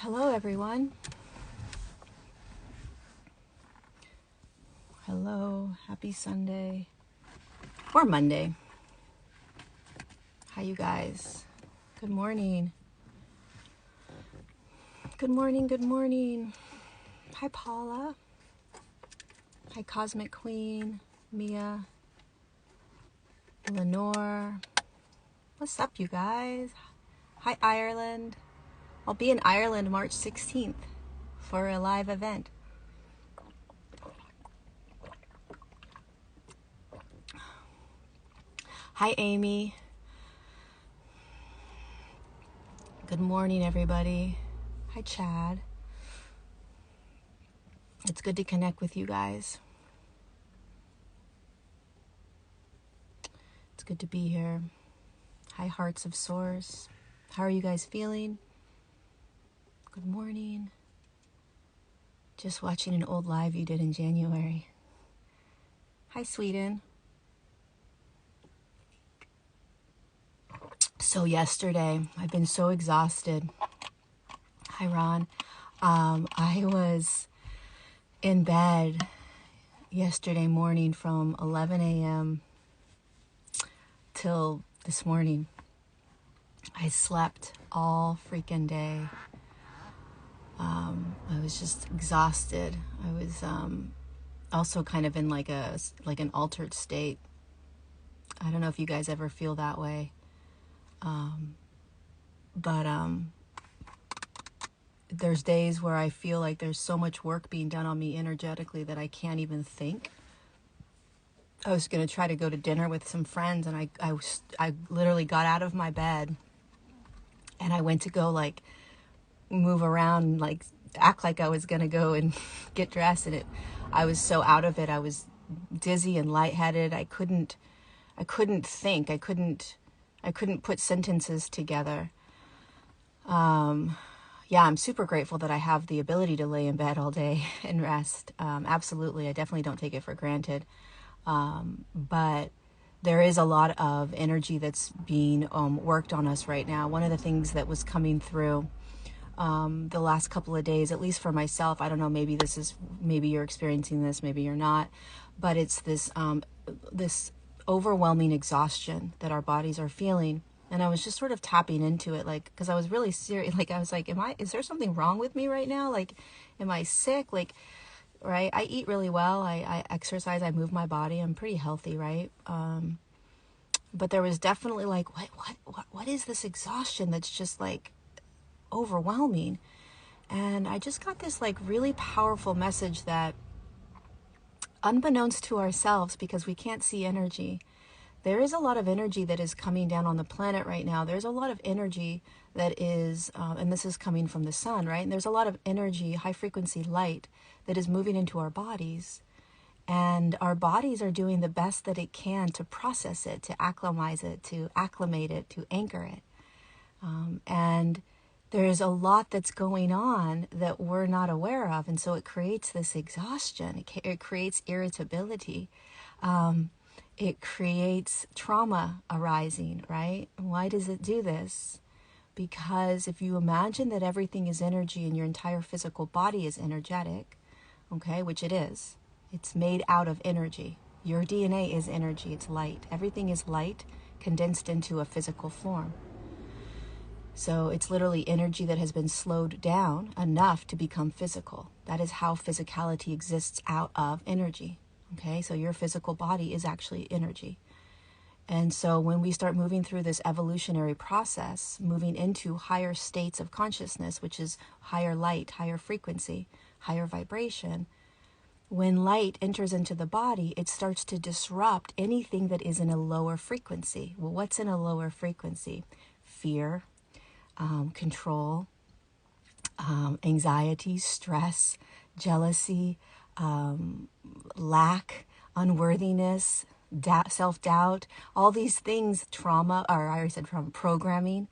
Hello, everyone. Hello, happy Sunday or Monday. How you guys? Good morning. Good morning, good morning. Hi, Paula. Hi, Cosmic Queen, Mia, Lenore. What's up, you guys? Hi, Ireland. I'll be in Ireland March 16th for a live event. Hi, Amy. Good morning, everybody. Hi, Chad. It's good to connect with you guys. It's good to be here. Hi, Hearts of Source. How are you guys feeling? Good morning. Just watching an old live you did in January. Hi, Sweden. So yesterday, I've been so exhausted. Hi, Ron. I was in bed yesterday morning from 11 a.m. till this morning. I slept all freaking day. I was just exhausted. I was also kind of in like an altered state. I don't know if you guys ever feel that way. But there's days where I feel like there's so much work being done on me energetically that I can't even think. I was going to try to go to dinner with some friends, and I literally got out of my bed and I went to go like move around and like act like I was going to go and get dressed, and I was so out of it. I was dizzy and lightheaded. I couldn't think. I couldn't put sentences together. Yeah, I'm super grateful that I have the ability to lay in bed all day and rest. Absolutely. I definitely don't take it for granted. But there is a lot of energy that's being worked on us right now. One of the things that was coming through the last couple of days, at least for myself, I don't know, maybe you're experiencing this, maybe you're not, but it's this overwhelming exhaustion that our bodies are feeling. And I was just sort of tapping into it, like, because I was really serious. Like, I was like, is there something wrong with me right now? Like, am I sick? Like, right? I eat really well. I exercise. I move my body. I'm pretty healthy, right? But there was definitely like, what is this exhaustion that's just like overwhelming? And I just got this like really powerful message that, unbeknownst to ourselves, because we can't see energy, there is a lot of energy that is coming down on the planet right now. There's a lot of energy that is, and this is coming from the sun, right? And there's a lot of energy, high frequency light, that is moving into our bodies. And our bodies are doing the best that it can to process it, to acclimate it, to anchor it. And there's a lot that's going on that we're not aware of. And so it creates this exhaustion. It creates irritability. It creates trauma arising, right? Why does it do this? Because if you imagine that everything is energy and your entire physical body is energetic, okay, which it is. It's made out of energy. Your DNA is energy. It's light. Everything is light condensed into a physical form. So it's literally energy that has been slowed down enough to become physical. That is how physicality exists out of energy. Okay, so your physical body is actually energy. And so when we start moving through this evolutionary process, moving into higher states of consciousness, which is higher light, higher frequency, higher vibration, when light enters into the body, it starts to disrupt anything that is in a lower frequency. Well, what's in a lower frequency? Fear, control, anxiety, stress, jealousy, lack, unworthiness, self-doubt, all these things, trauma, or I already said trauma, programming,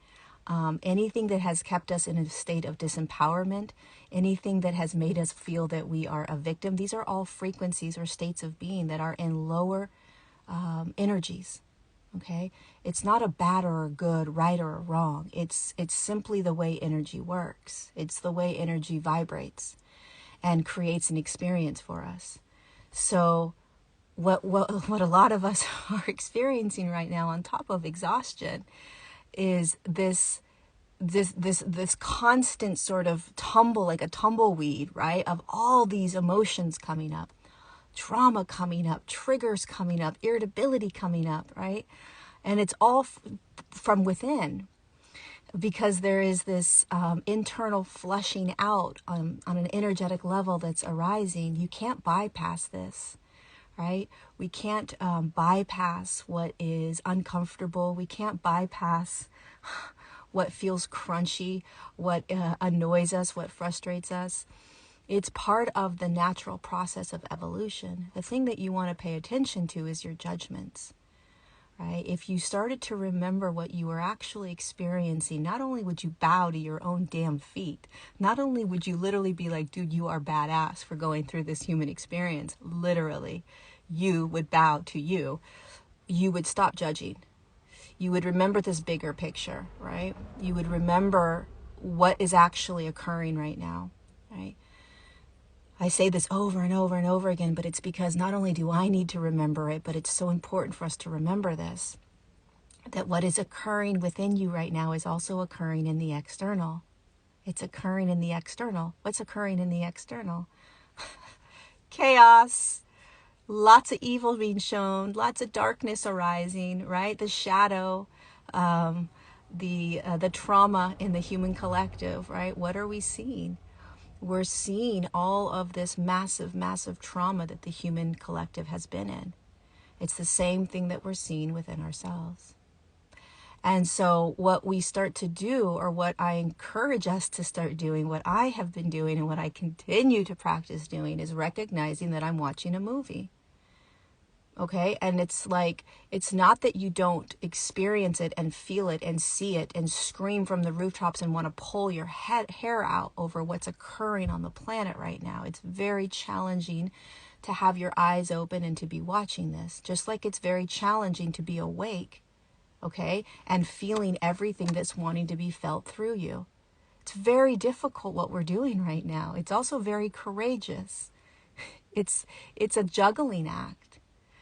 anything that has kept us in a state of disempowerment, anything that has made us feel that we are a victim. These are all frequencies or states of being that are in lower energies. Okay? It's not a bad or a good, right or a wrong. It's simply the way energy works. It's the way energy vibrates and creates an experience for us. So what a lot of us are experiencing right now, on top of exhaustion, is this constant sort of tumble, like a tumbleweed, right? Of all these emotions coming up, trauma coming up, triggers coming up, irritability coming up, right? And it's all from within, because there is this internal flushing out on an energetic level that's arising. You can't bypass this, right? We can't bypass what is uncomfortable. We can't bypass what feels crunchy, what annoys us, what frustrates us. It's part of the natural process of evolution. The thing that you want to pay attention to is your judgments, right? If you started to remember what you were actually experiencing, not only would you bow to your own damn feet, not only would you literally be like, dude, you are badass for going through this human experience, literally, you would bow to you. You would stop judging. You would remember this bigger picture, right? You would remember what is actually occurring right now, right? I say this over and over and over again, but it's because not only do I need to remember it, but it's so important for us to remember this, that what is occurring within you right now is also occurring in the external. It's occurring in the external. What's occurring in the external? Chaos. Lots of evil being shown, lots of darkness arising, right? The shadow, the trauma in the human collective, right? What are we seeing? We're seeing all of this massive, massive trauma that the human collective has been in. It's the same thing that we're seeing within ourselves. And so what we start to do, or what I encourage us to start doing, what I have been doing and what I continue to practice doing, is recognizing that I'm watching a movie. Okay? And it's like, it's not that you don't experience it and feel it and see it and scream from the rooftops and want to pull your hair out over what's occurring on the planet right now. It's very challenging to have your eyes open and to be watching this, just like it's very challenging to be awake, okay, and feeling everything that's wanting to be felt through you. It's very difficult what we're doing right now. It's also very courageous. It's a juggling act,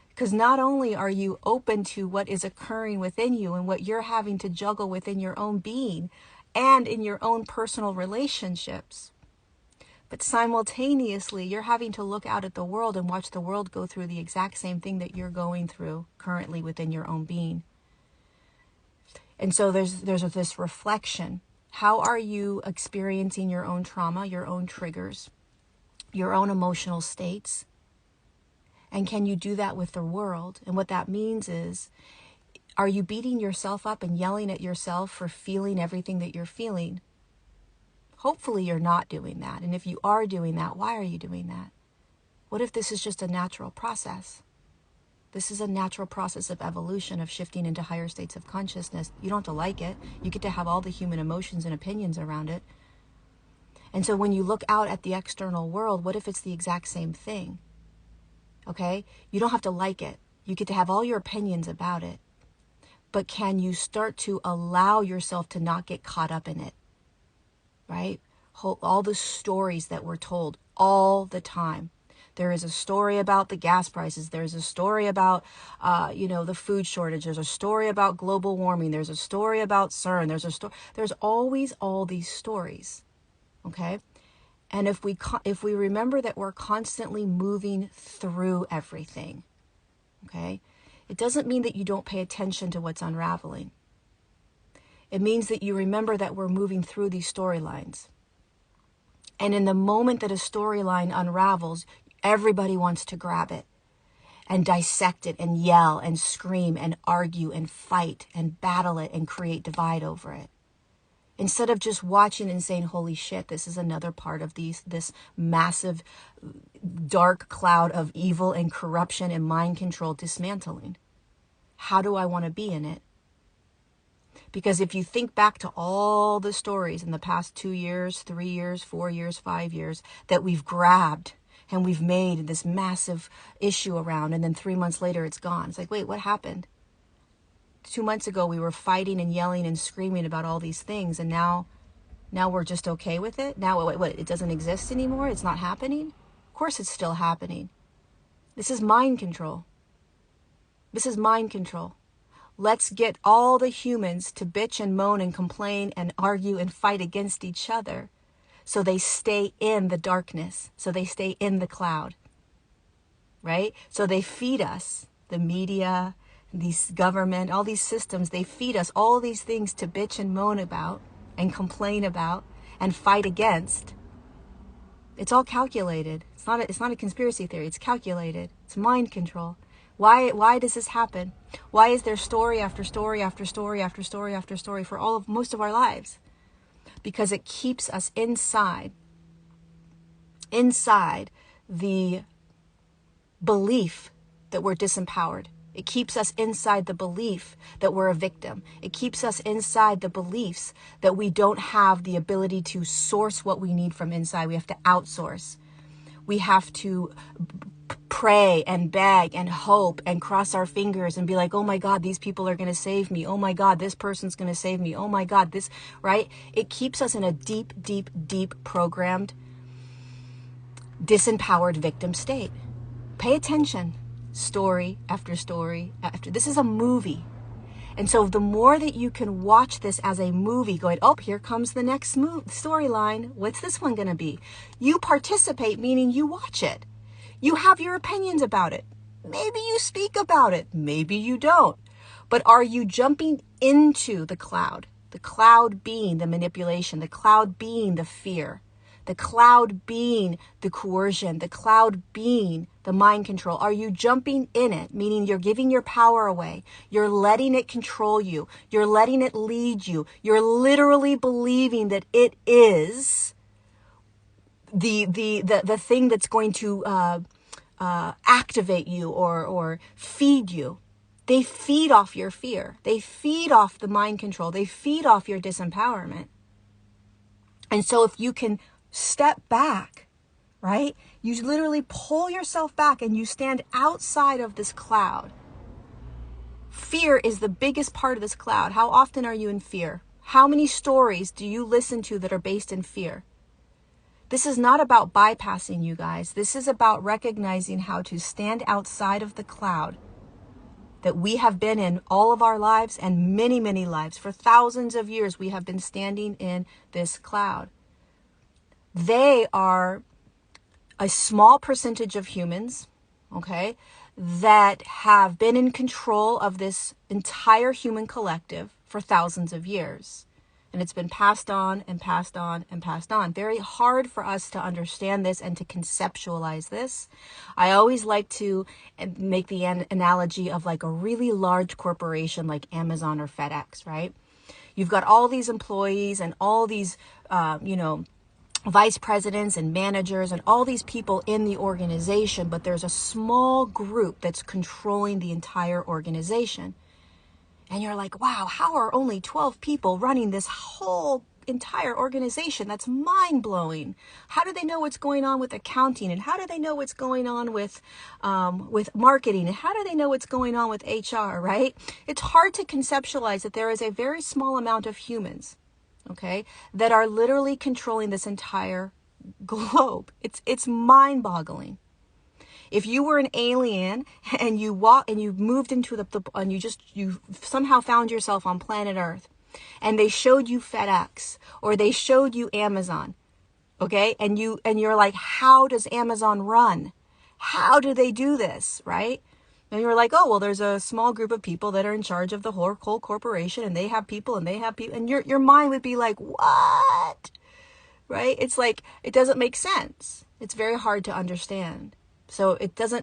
because not only are you open to what is occurring within you and what you're having to juggle within your own being and in your own personal relationships, but simultaneously you're having to look out at the world and watch the world go through the exact same thing that you're going through currently within your own being. And so there's this reflection. How are you experiencing your own trauma, your own triggers, your own emotional states? And can you do that with the world? And what that means is, are you beating yourself up and yelling at yourself for feeling everything that you're feeling? Hopefully you're not doing that. And if you are doing that, why are you doing that? What if this is just a natural process? This is a natural process of evolution, of shifting into higher states of consciousness. You don't have to like it. You get to have all the human emotions and opinions around it. And so when you look out at the external world, what if it's the exact same thing? Okay? You don't have to like it. You get to have all your opinions about it. But can you start to allow yourself to not get caught up in it? Right? All the stories that we're told all the time. There is a story about the gas prices. There's a story about, the food shortage. There's a story about global warming. There's a story about CERN. There's always all these stories. Okay? And if we remember that we're constantly moving through everything, okay, it doesn't mean that you don't pay attention to what's unraveling. It means that you remember that we're moving through these storylines. And in the moment that a storyline unravels, everybody wants to grab it and dissect it and yell and scream and argue and fight and battle it and create divide over it. Instead of just watching and saying, holy shit, this is another part of this massive dark cloud of evil and corruption and mind control dismantling. How do I want to be in it? Because if you think back to all the stories in the past 2 years, 3 years, 4 years, 5 years that we've grabbed and we've made this massive issue around, and then 3 months later it's gone. It's like, wait, what happened? 2 months ago we were fighting and yelling and screaming about all these things, and now we're just okay with it? Now what, it doesn't exist anymore? It's not happening? Of course it's still happening. This is mind control. This is mind control. Let's get all the humans to bitch and moan and complain and argue and fight against each other so they stay in the darkness, so they stay in the cloud, right? So they feed us, the media, these government, all these systems, they feed us all these things to bitch and moan about and complain about and fight against. It's all calculated. It's not a conspiracy theory. It's calculated. It's mind control. Why does this happen? Why is there story after story after story after story after story for most of our lives? Because it keeps us inside the belief that we're disempowered. It keeps us inside the belief that we're a victim. It keeps us inside the beliefs that we don't have the ability to source what we need from inside. We have to outsource. We have to pray and beg and hope and cross our fingers and be like, oh my God, these people are going to save me. Oh my God, this person's going to save me. Oh my God, this, right? It keeps us in a deep, deep, deep programmed, disempowered victim state. Pay attention. Story after story after. This is a movie. And so the more that you can watch this as a movie going, oh, here comes the next storyline. What's this one going to be? You participate, meaning you watch it. You have your opinions about it. Maybe you speak about it. Maybe you don't. But are you jumping into the cloud? The cloud being the manipulation, the cloud being the fear, the cloud being the coercion, the cloud being the mind control. Are you jumping in it? Meaning you're giving your power away. You're letting it control you. You're letting it lead you. You're literally believing that it is the thing that's going to activate you or feed you. They feed off your fear. They feed off the mind control. They feed off your disempowerment. And so if you can step back, right? You literally pull yourself back and you stand outside of this cloud. Fear is the biggest part of this cloud. How often are you in fear? How many stories do you listen to that are based in fear? This is not about bypassing you guys. This is about recognizing how to stand outside of the cloud that we have been in all of our lives and many, many lives. For thousands of years, we have been standing in this cloud. They are a small percentage of humans, okay, that have been in control of this entire human collective for thousands of years. And it's been passed on and passed on and passed on. Very hard for us to understand this and to conceptualize this. I always like to make the analogy of like a really large corporation like Amazon or FedEx, right? You've got all these employees and all these, vice presidents and managers and all these people in the organization, but there's a small group that's controlling the entire organization. And you're like, wow, how are only 12 people running this whole entire organization? That's mind-blowing. How do they know what's going on with accounting? And how do they know what's going on with marketing? And how do they know what's going on with HR, right? It's hard to conceptualize that there is a very small amount of humans, okay, that are literally controlling this entire globe. It's mind-boggling. If you were an alien and you moved into and you somehow found yourself on planet Earth and they showed you FedEx or they showed you Amazon, okay? And you're like, how does Amazon run? How do they do this, right? And you're like, oh, well, there's a small group of people that are in charge of the whole corporation and they have people and your mind would be like, what? Right? It's like, it doesn't make sense. It's very hard to understand. So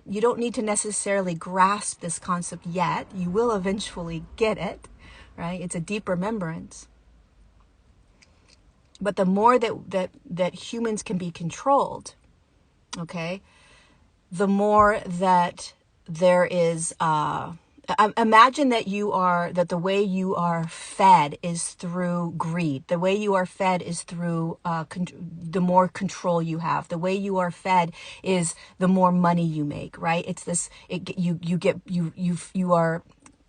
you don't need to necessarily grasp this concept yet. You will eventually get it, right? It's a deep remembrance. But the more that humans can be controlled, okay, the more that there is, imagine that the way you are fed is through greed. The way you are fed is through the more control you have. The way you are fed is the more money you make, right? It's this. You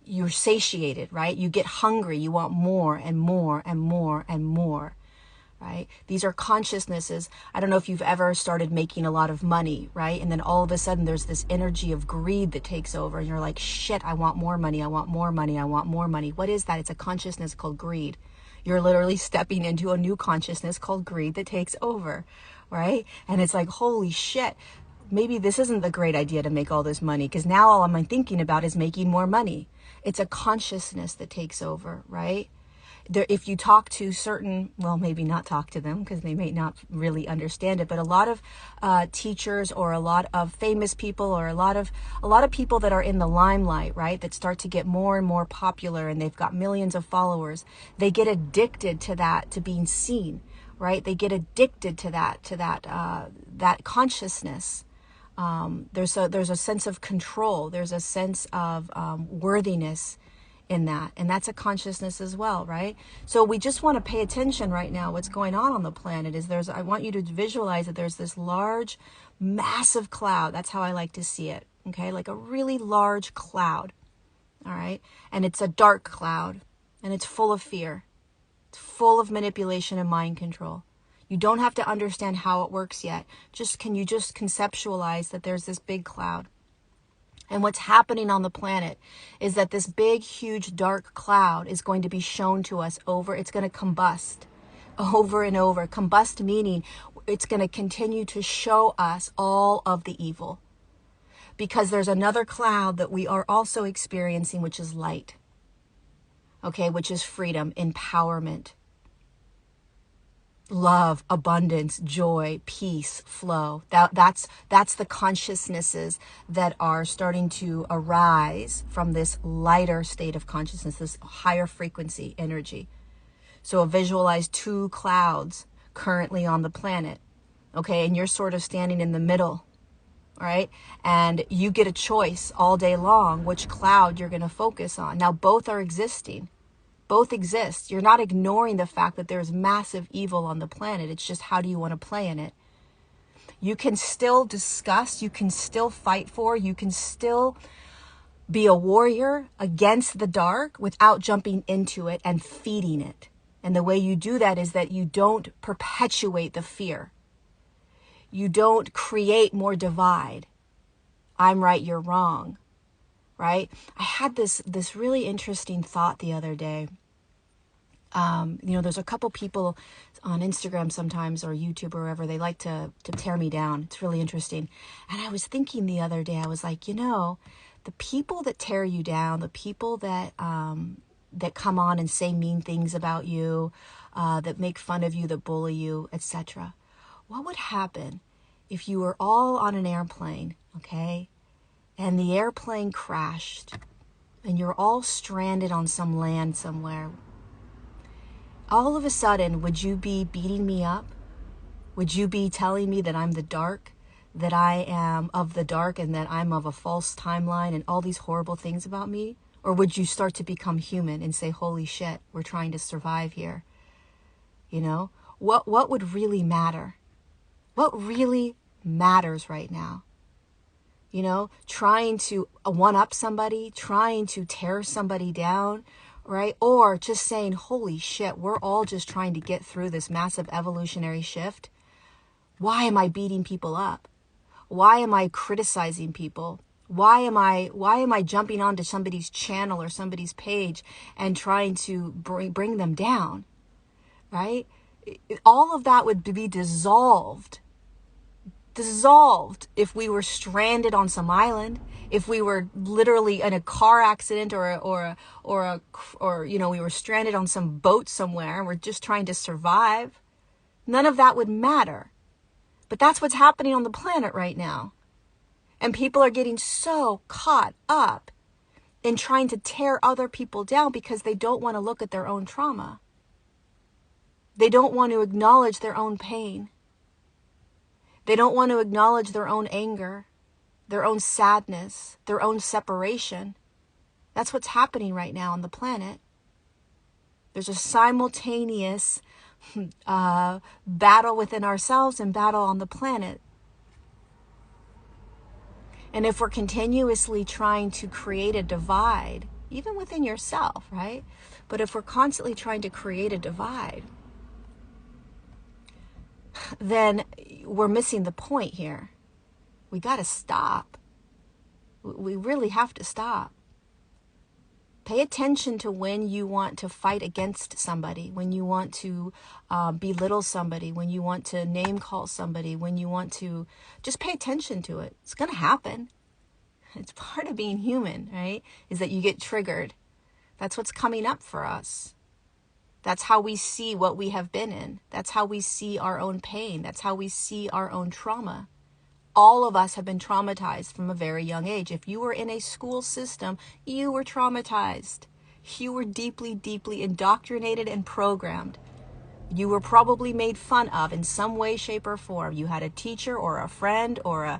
you're satiated, right? You get hungry. You want more and more and more and more, right? These are consciousnesses. I don't know if you've ever started making a lot of money, right? And then all of a sudden there's this energy of greed that takes over and you're like, shit, I want more money. I want more money. I want more money. What is that? It's a consciousness called greed. You're literally stepping into a new consciousness called greed that takes over, right? And it's like, holy shit, maybe this isn't the great idea to make all this money, because now all I'm thinking about is making more money. It's a consciousness that takes over, right? There, if you talk to certain, well, maybe not talk to them because they may not really understand it, but a lot of teachers or a lot of famous people or a lot of people that are in the limelight, right, that start to get more and more popular and they've got millions of followers, they get addicted to that, to being seen, right? They get addicted to that consciousness. There's a sense of control. There's a sense of worthiness in that. And that's a consciousness as well, right? So we just want to pay attention right now. What's going on the planet is I want you to visualize that there's this large, massive cloud. That's how I like to see it. Okay. Like a really large cloud. All right. And it's a dark cloud and it's full of fear. It's full of manipulation and mind control. You don't have to understand how it works yet. Can you just conceptualize that there's this big cloud? And what's happening on the planet is that this big, huge, dark cloud is going to be shown to us it's going to combust over and over. Combust meaning it's going to continue to show us all of the evil. Because there's another cloud that we are also experiencing, which is light. Okay, which is freedom, empowerment, love, abundance, joy, peace, flow. That's the consciousnesses that are starting to arise from this lighter state of consciousness, this higher frequency energy. So visualize two clouds currently on the planet. Okay, and you're sort of standing in the middle, right? And you get a choice all day long which cloud you're going to focus on. Now both are existing. Both exist. You're not ignoring the fact that there's massive evil on the planet. It's just how do you want to play in it? You can still discuss, you can still fight for, you can still be a warrior against the dark without jumping into it and feeding it. And the way you do that is that you don't perpetuate the fear. You don't create more divide. I'm right, you're wrong. Right? I had this really interesting thought the other day. There's a couple people on Instagram sometimes or YouTube or wherever, they like to tear me down. It's really interesting. And I was thinking the other day, I was like, the people that tear you down, the people that come on and say mean things about you, that make fun of you, that bully you, etc. What would happen if you were all on an airplane, okay? And the airplane crashed and you're all stranded on some land somewhere. All of a sudden, would you be beating me up? Would you be telling me that I'm the dark, that I am of the dark and that I'm of a false timeline and all these horrible things about me? Or would you start to become human and say, holy shit, we're trying to survive here? What would really matter? What really matters right now? Trying to one-up somebody, trying to tear somebody down, right? Or just saying, holy shit, we're all just trying to get through this massive evolutionary shift. Why am I beating people up? Why am I criticizing people? Why am I jumping onto somebody's channel or somebody's page and trying to bring them down, right? All of that would be dissolved if we were stranded on some island, if we were literally in a car accident or we were stranded on some boat somewhere and we're just trying to survive. None of that would matter. But that's what's happening on the planet right now. And people are getting so caught up in trying to tear other people down because they don't want to look at their own trauma. They don't want to acknowledge their own pain. They don't want to acknowledge their own anger, their own sadness, their own separation. That's what's happening right now on the planet. There's a simultaneous battle within ourselves and battle on the planet. And if we're continuously trying to create a divide even within yourself, right? But if we're constantly trying to create a divide, then we're missing the point here. We got to stop. We really have to stop. Pay attention to when you want to fight against somebody, when you want to belittle somebody, when you want to name call somebody, when you want to just pay attention to it. It's going to happen. It's part of being human, right? Is that you get triggered. That's what's coming up for us. That's how we see what we have been in. That's how we see our own pain. That's how we see our own trauma. All of us have been traumatized from a very young age. If you were in a school system, you were traumatized. You were deeply, deeply indoctrinated and programmed. You were probably made fun of in some way, shape, or form. You had a teacher or a friend or a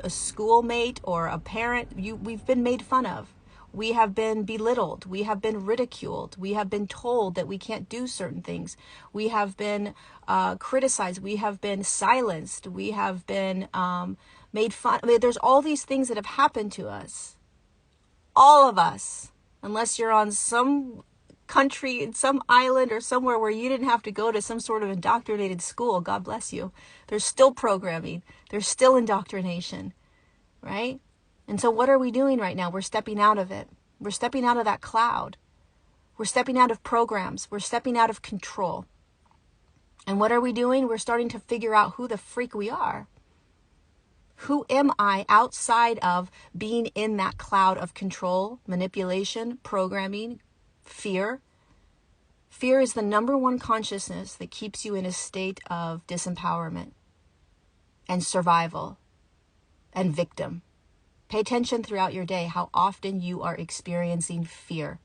schoolmate or a parent. We've been made fun of. We have been belittled. We have been ridiculed. We have been told that we can't do certain things. We have been criticized. We have been silenced. We have been made fun. I mean, there's all these things that have happened to us. All of us, unless you're on some country, in some island or somewhere where you didn't have to go to some sort of indoctrinated school. God bless you. There's still programming. There's still indoctrination, right? And so what are we doing right now? We're stepping out of it. We're stepping out of that cloud. We're stepping out of programs. We're stepping out of control. And what are we doing? We're starting to figure out who the freak we are. Who am I outside of being in that cloud of control, manipulation, programming, fear? Fear is the number one consciousness that keeps you in a state of disempowerment and survival and victim. Pay attention throughout your day how often you are experiencing fear.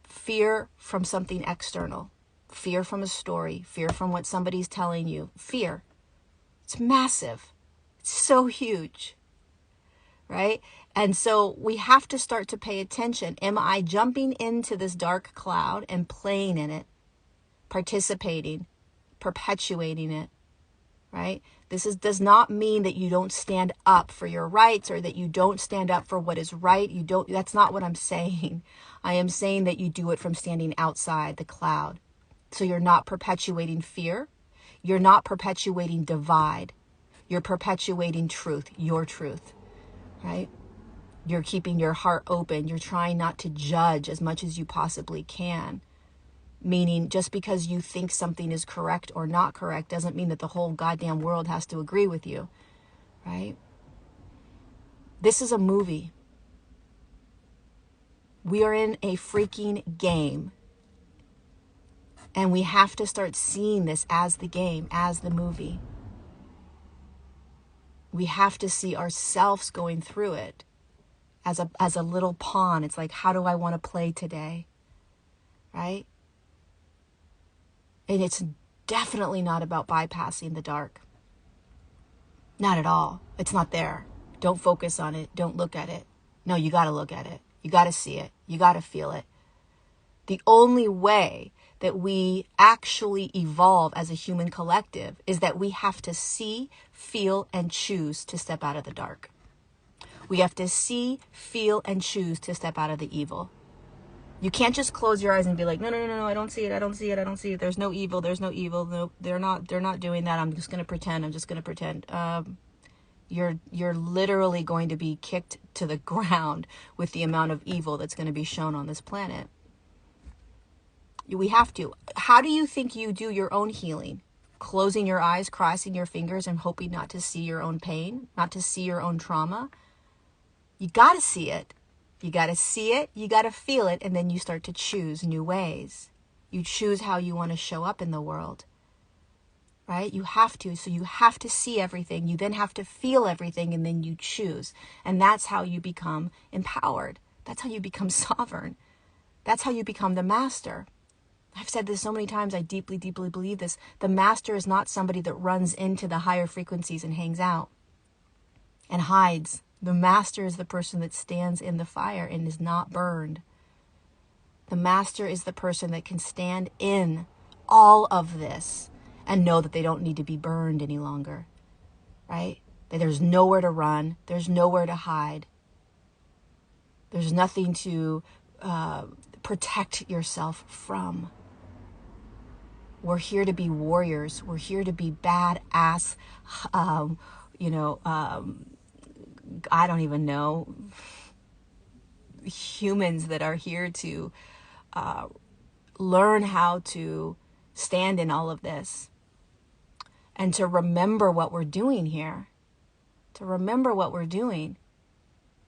Fear from something external. Fear from a story. Fear from what somebody's telling you. Fear. It's massive. It's so huge. Right? And so we have to start to pay attention. Am I jumping into this dark cloud and playing in it? Participating? Perpetuating it? Right? This does not mean that you don't stand up for your rights or that you don't stand up for what is right. That's not what I'm saying. I am saying that you do it from standing outside the cloud. So you're not perpetuating fear. You're not perpetuating divide. You're perpetuating truth, your truth, right? You're keeping your heart open. You're trying not to judge as much as you possibly can. Meaning just because you think something is correct or not correct doesn't mean that the whole goddamn world has to agree with you, right? This is a movie. We are in a freaking game. And we have to start seeing this as the game, as the movie. We have to see ourselves going through it as a little pawn. It's like, how do I want to play today? Right? And it's definitely not about bypassing the dark. Not at all. It's not there. Don't focus on it. Don't look at it. No, you got to look at it. You got to see it. You got to feel it. The only way that we actually evolve as a human collective is that we have to see, feel, and choose to step out of the dark. We have to see, feel, and choose to step out of the evil. You can't just close your eyes and be like, no, I don't see it, I don't see it. There's no evil. No, they're not doing that. I'm just going to pretend. You're literally going to be kicked to the ground with the amount of evil that's going to be shown on this planet. We have to. How do you think you do your own healing? Closing your eyes, crossing your fingers, and hoping not to see your own pain, not to see your own trauma? You got to see it. You got to see it, you got to feel it, and then you start to choose new ways. You choose how you want to show up in the world, right? You have to. So you have to see everything. You then have to feel everything, and then you choose. And that's how you become empowered. That's how you become sovereign. That's how you become the master. I've said this so many times, I deeply, deeply believe this. The master is not somebody that runs into the higher frequencies and hangs out and hides. The master is the person that stands in the fire and is not burned. The master is the person that can stand in all of this and know that they don't need to be burned any longer, right? That there's nowhere to run. There's nowhere to hide. There's nothing to protect yourself from. We're here to be warriors. We're here to be badass, I don't even know, humans that are here to learn how to stand in all of this and to remember what we're doing here. To remember what we're doing.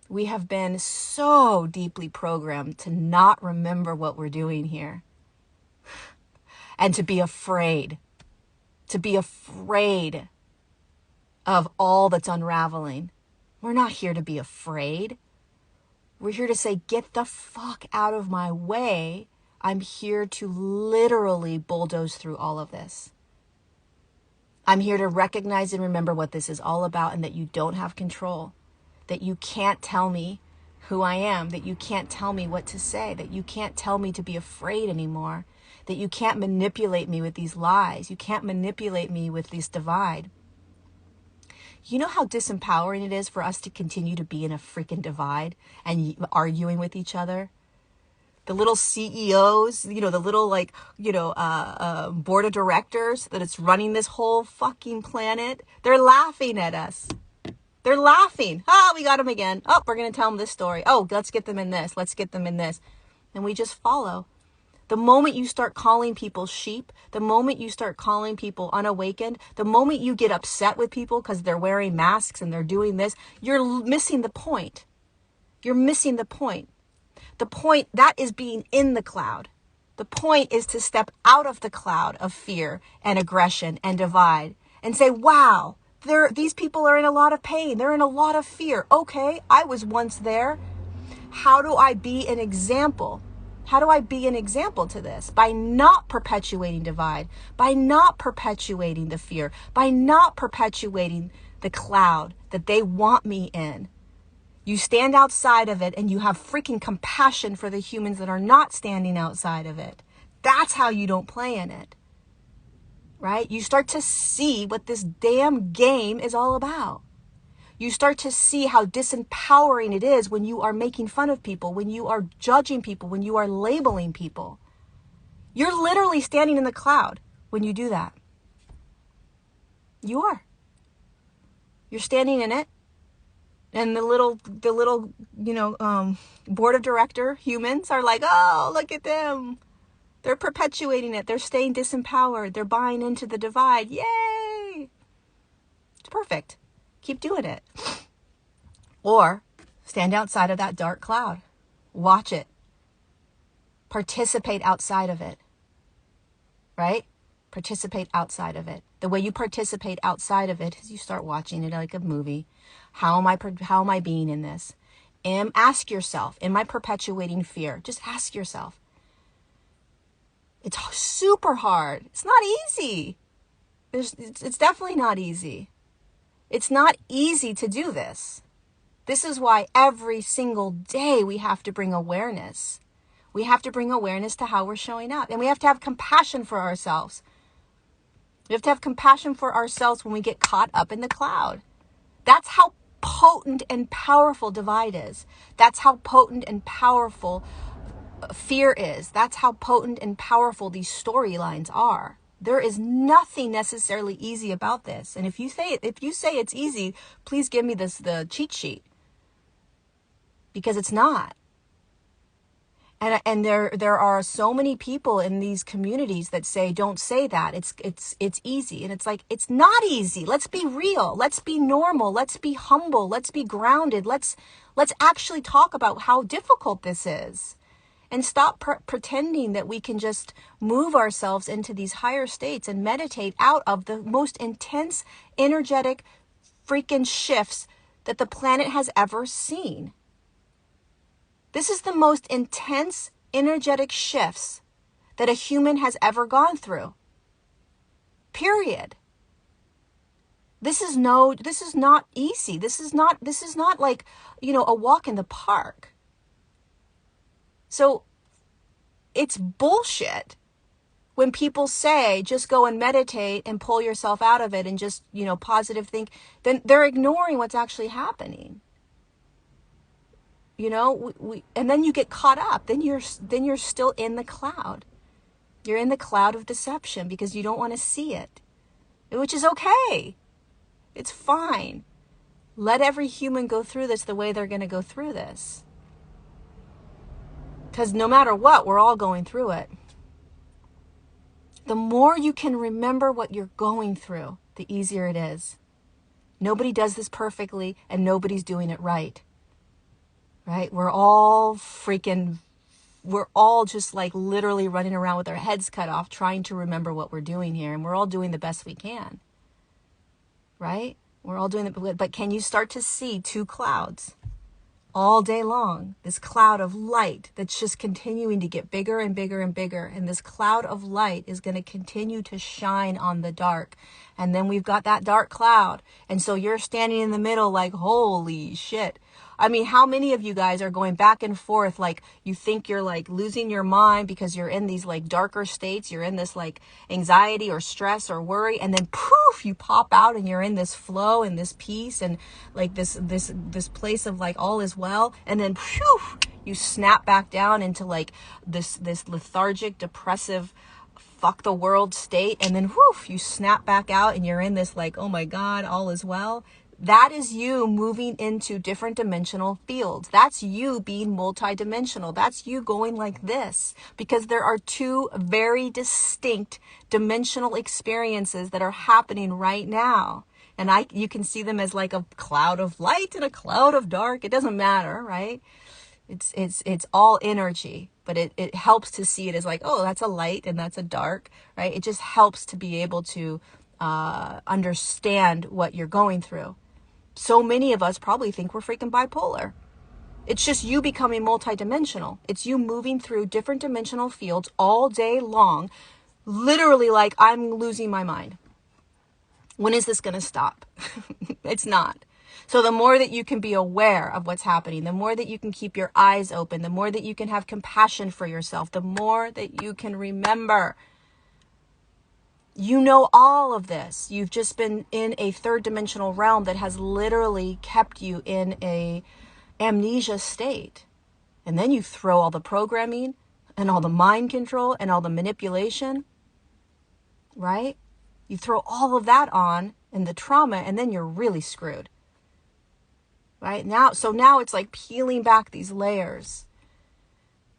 We have been so deeply programmed to not remember what we're doing here. And to be afraid of all that's unraveling. We're not here to be afraid. We're here to say, get the fuck out of my way. I'm here to literally bulldoze through all of this. I'm here to recognize and remember what this is all about and that you don't have control. That you can't tell me who I am. That you can't tell me what to say. That you can't tell me to be afraid anymore. That you can't manipulate me with these lies. You can't manipulate me with this divide. You know how disempowering it is for us to continue to be in a freaking divide and arguing with each other? The little CEOs, the little board of directors that it's running this whole fucking planet. They're laughing at us. They're laughing. Oh, we got them again. Oh, we're going to tell them this story. Oh, let's get them in this. Let's get them in this. And we just follow. The moment you start calling people sheep, the moment you start calling people unawakened, the moment you get upset with people because they're wearing masks and they're doing this, you're missing the point. You're missing the point. The point, that is being in the cloud. The point is to step out of the cloud of fear and aggression and divide and say, wow, these people are in a lot of pain. They're in a lot of fear. Okay, I was once there. How do I be an example? How do I be an example to this? By not perpetuating divide, by not perpetuating the fear, by not perpetuating the cloud that they want me in. You stand outside of it and you have freaking compassion for the humans that are not standing outside of it. That's how you don't play in it, right? You start to see what this damn game is all about. You start to see how disempowering it is when you are making fun of people, when you are judging people, when you are labeling people. You're literally standing in the cloud when you do that. You are. You're standing in it. And the little board of director humans are like, oh, look at them. They're perpetuating it. They're staying disempowered. They're buying into the divide. Yay. It's perfect. Keep doing it. Or stand outside of that dark cloud. Watch it. Participate outside of it. Right? Participate outside of it. The way you participate outside of it is you start watching it like a movie. How am I being in this? Ask yourself, am I perpetuating fear? Just ask yourself. It's super hard. It's not easy. It's definitely not easy. It's not easy to do this. This is why every single day we have to bring awareness. We have to bring awareness to how we're showing up. And we have to have compassion for ourselves. We have to have compassion for ourselves when we get caught up in the cloud. That's how potent and powerful divide is. That's how potent and powerful fear is. That's how potent and powerful these storylines are. There is nothing necessarily easy about this. And if you say it's easy, please give me the cheat sheet. Because it's not. And there are so many people in these communities that say, don't say that. It's easy. And it's like, it's not easy. Let's be real. Let's be normal. Let's be humble. Let's be grounded. Let's actually talk about how difficult this is. And stop pretending that we can just move ourselves into these higher states and meditate out of the most intense, energetic freaking shifts that the planet has ever seen. This is the most intense, energetic shifts that a human has ever gone through. Period. This is not easy. This is not like, a walk in the park. So it's bullshit when people say, just go and meditate and pull yourself out of it and just, positive think, then they're ignoring what's actually happening. You know, and then you get caught up. Then you're still in the cloud. You're in the cloud of deception because you don't want to see it, which is okay. It's fine. Let every human go through this the way they're going to go through this. Because no matter what, we're all going through it. The more you can remember what you're going through, the easier it is. Nobody does this perfectly, and nobody's doing it right. Right? We're all just like literally running around with our heads cut off trying to remember what we're doing here. And we're all doing the best we can. Right? We're all doing it. But can you start to see two clouds all day long? This cloud of light that's just continuing to get bigger and bigger and bigger. And this cloud of light is going to continue to shine on the dark. And then we've got that dark cloud. And so you're standing in the middle like, holy shit. I mean, how many of you guys are going back and forth like you think you're like losing your mind because you're in these like darker states, you're in this like anxiety or stress or worry, and then poof, you pop out and you're in this flow and this peace and like this place of like all is well, and then poof, you snap back down into like this lethargic, depressive, fuck the world state, and then whoof, you snap back out and you're in this like, oh my God, all is well. That is you moving into different dimensional fields. That's you being multidimensional. That's you going like this, because there are two very distinct dimensional experiences that are happening right now. And you can see them as like a cloud of light and a cloud of dark. It doesn't matter, right? It's all energy, but it helps to see it as like, oh, that's a light and that's a dark, right? It just helps to be able to understand what you're going through. So many of us probably think we're freaking bipolar. It's just you becoming multidimensional. It's you moving through different dimensional fields all day long, literally like, I'm losing my mind. When is this going to stop? It's not. So the more that you can be aware of what's happening, the more that you can keep your eyes open, the more that you can have compassion for yourself, the more that you can remember. You know all of this. You've just been in a third dimensional realm that has literally kept you in a amnesia state. And then you throw all the programming and all the mind control and all the manipulation, right? You throw all of that on and the trauma, and then you're really screwed. Right? Now it's like peeling back these layers.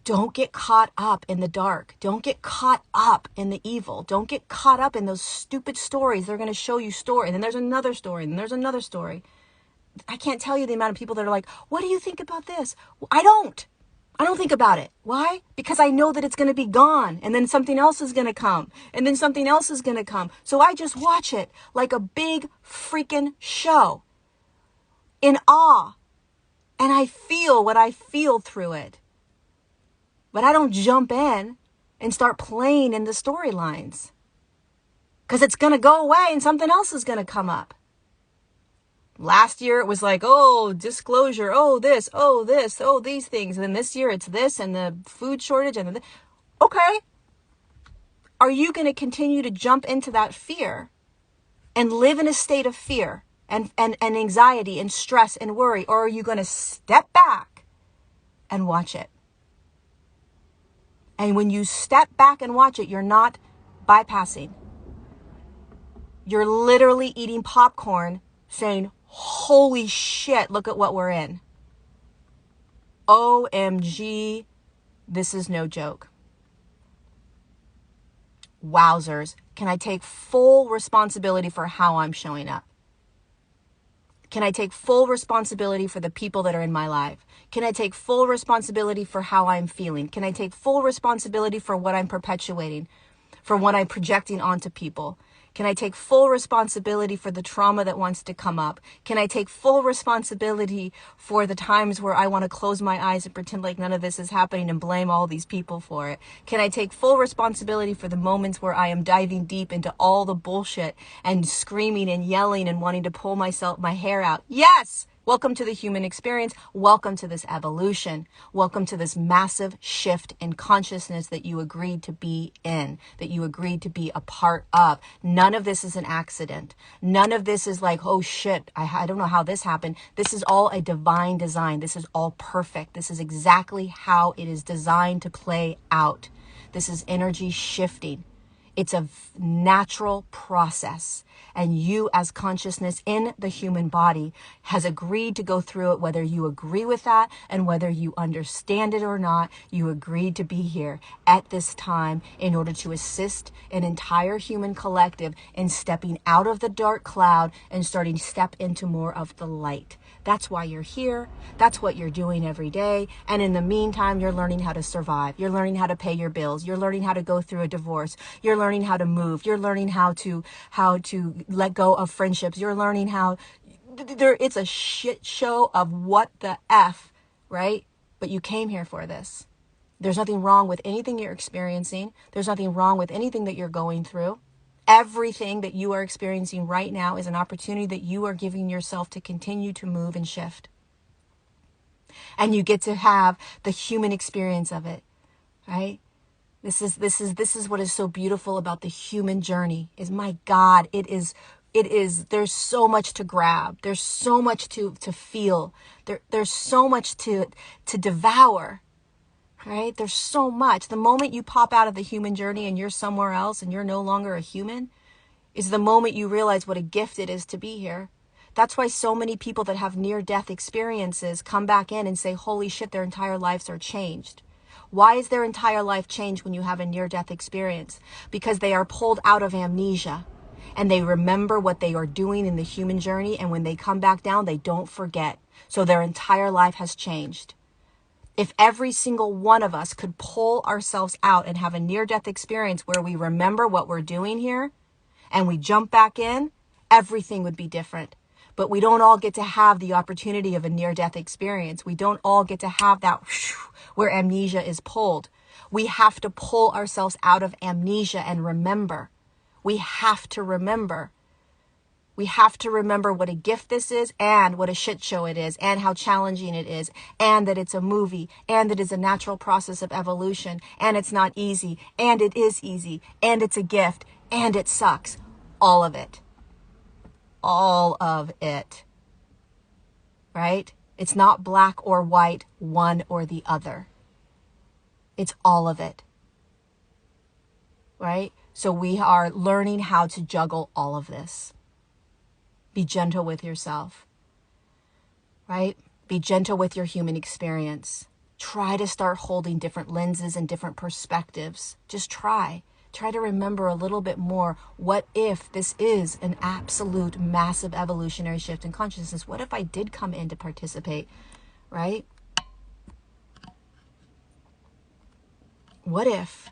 Don't get caught up in the dark. Don't get caught up in the evil. Don't get caught up in those stupid stories. They're going to show you story. And then there's another story. And then there's another story. I can't tell you the amount of people that are like, what do you think about this? I don't think about it. Why? Because I know that it's going to be gone. And then something else is going to come. And then something else is going to come. So I just watch it like a big freaking show in awe. And I feel what I feel through it. But I don't jump in and start playing in the storylines, because it's going to go away and something else is going to come up. Last year it was like, oh, disclosure, oh, this, oh, these things. And then this year it's this and the food shortage. Okay. Are you going to continue to jump into that fear and live in a state of fear and anxiety and stress and worry? Or are you going to step back and watch it? And when you step back and watch it, you're not bypassing. You're literally eating popcorn saying, holy shit, look at what we're in. OMG, this is no joke. Wowzers. Can I take full responsibility for how I'm showing up? Can I take full responsibility for the people that are in my life? Can I take full responsibility for how I'm feeling? Can I take full responsibility for what I'm perpetuating, for what I'm projecting onto people? Can I take full responsibility for the trauma that wants to come up? Can I take full responsibility for the times where I want to close my eyes and pretend like none of this is happening and blame all these people for it? Can I take full responsibility for the moments where I am diving deep into all the bullshit and screaming and yelling and wanting to pull my hair out? Yes, Welcome to the human experience. Welcome to this evolution. Welcome to this massive shift in consciousness that you agreed to be in, that you agreed to be a part of. None of this is an accident. None of this is like, oh shit, I don't know how this happened. This is all a divine design. This is all perfect. This is exactly how it is designed to play out. This is energy shifting. It's a natural process. And you as consciousness in the human body has agreed to go through it, whether you agree with that and whether you understand it or not. You agreed to be here at this time in order to assist an entire human collective in stepping out of the dark cloud and starting to step into more of the light. That's why you're here. That's what you're doing every day. And in the meantime, you're learning how to survive. You're learning how to pay your bills. You're learning how to go through a divorce. You're learning how to move. You're learning how to let go of friendships. You're learning how it's a shit show of what the F, right? But you came here for this. There's nothing wrong with anything you're experiencing. There's nothing wrong with anything that you're going through. Everything that you are experiencing right now is an opportunity that you are giving yourself to continue to move and shift. And you get to have the human experience of it, right? This is what is so beautiful about the human journey is, my God, it is, there's so much to grab. There's so much to feel. There's so much to devour. Right? There's so much. The moment you pop out of the human journey and you're somewhere else and you're no longer a human is the moment you realize what a gift it is to be here. That's why so many people that have near-death experiences come back in and say, holy shit, their entire lives are changed. Why is their entire life changed when you have a near-death experience? Because they are pulled out of amnesia and they remember what they are doing in the human journey. And when they come back down, they don't forget. So their entire life has changed. If every single one of us could pull ourselves out and have a near-death experience where we remember what we're doing here and we jump back in, everything would be different. But we don't all get to have the opportunity of a near-death experience. We don't all get to have that where amnesia is pulled. We have to pull ourselves out of amnesia and remember. We have to remember. We have to remember what a gift this is and what a shit show it is and how challenging it is and that it's a movie and that it's a natural process of evolution and it's not easy and it is easy and it's a gift and it sucks. All of it. All of it. Right? It's not black or white, one or the other. It's all of it. Right? So we are learning how to juggle all of this. Be gentle with yourself, right? Be gentle with your human experience. Try to start holding different lenses and different perspectives. Just try. Try to remember a little bit more. What if this is an absolute massive evolutionary shift in consciousness? What if I did come in to participate, right? What if?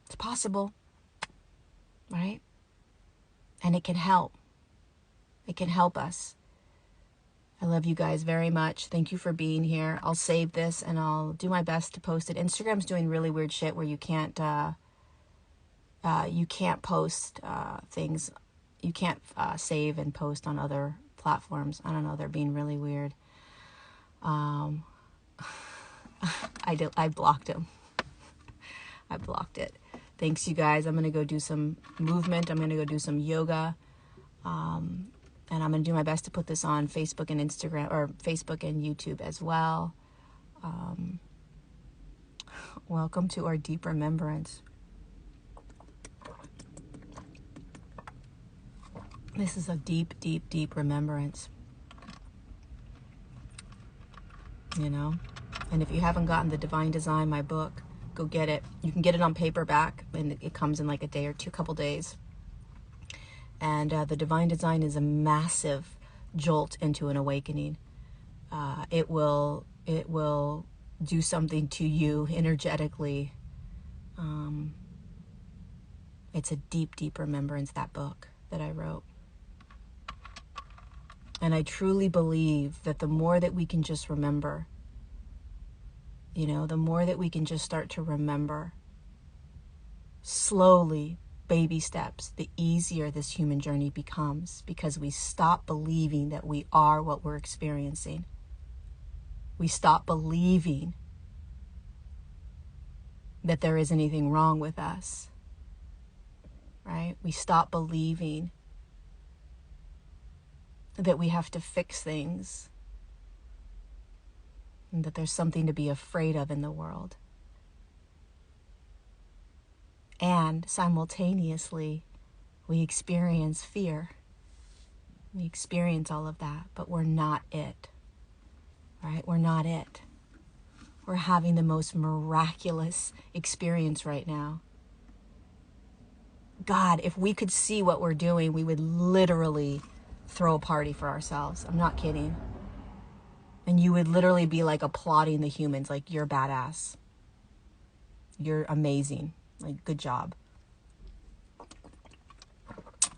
It's possible, right? And it can help. It can help us. I love you guys very much. Thank you for being here. I'll save this and I'll do my best to post it. Instagram's doing really weird shit where you can't post things. You can't save and post on other platforms. I don't know. They're being really weird. I blocked them. I blocked it. Thanks, you guys. I'm going to go do some movement. I'm going to go do some yoga. And I'm going to do my best to put this on Facebook and Instagram, or Facebook and YouTube as well. Welcome to our deep remembrance. This is a deep, deep, deep remembrance. You know? And if you haven't gotten The Divine Design, my book, go get it. You can get it on paperback, and it comes in like a day or two, couple days. And The Divine Design is a massive jolt into an awakening. It will do something to you energetically. It's a deep, deep remembrance, that book that I wrote. And I truly believe that the more that we can just remember, you know, the more that we can just start to remember slowly, baby steps, the easier this human journey becomes, because we stop believing that we are what we're experiencing. We stop believing that there is anything wrong with us, right? We stop believing that we have to fix things and that there's something to be afraid of in the world. And simultaneously, we experience fear. We experience all of that, but we're not it, right? We're not it. We're having the most miraculous experience right now. God, if we could see what we're doing, we would literally throw a party for ourselves. I'm not kidding. And you would literally be like applauding the humans, like, you're badass. You're amazing. Like, good job.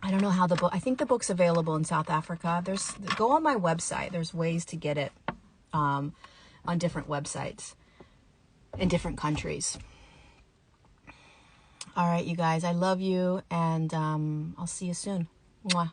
I don't know how the book, I think the book's available in South Africa. Go on my website. There's ways to get it on different websites in different countries. All right, you guys, I love you, and I'll see you soon. Mwah.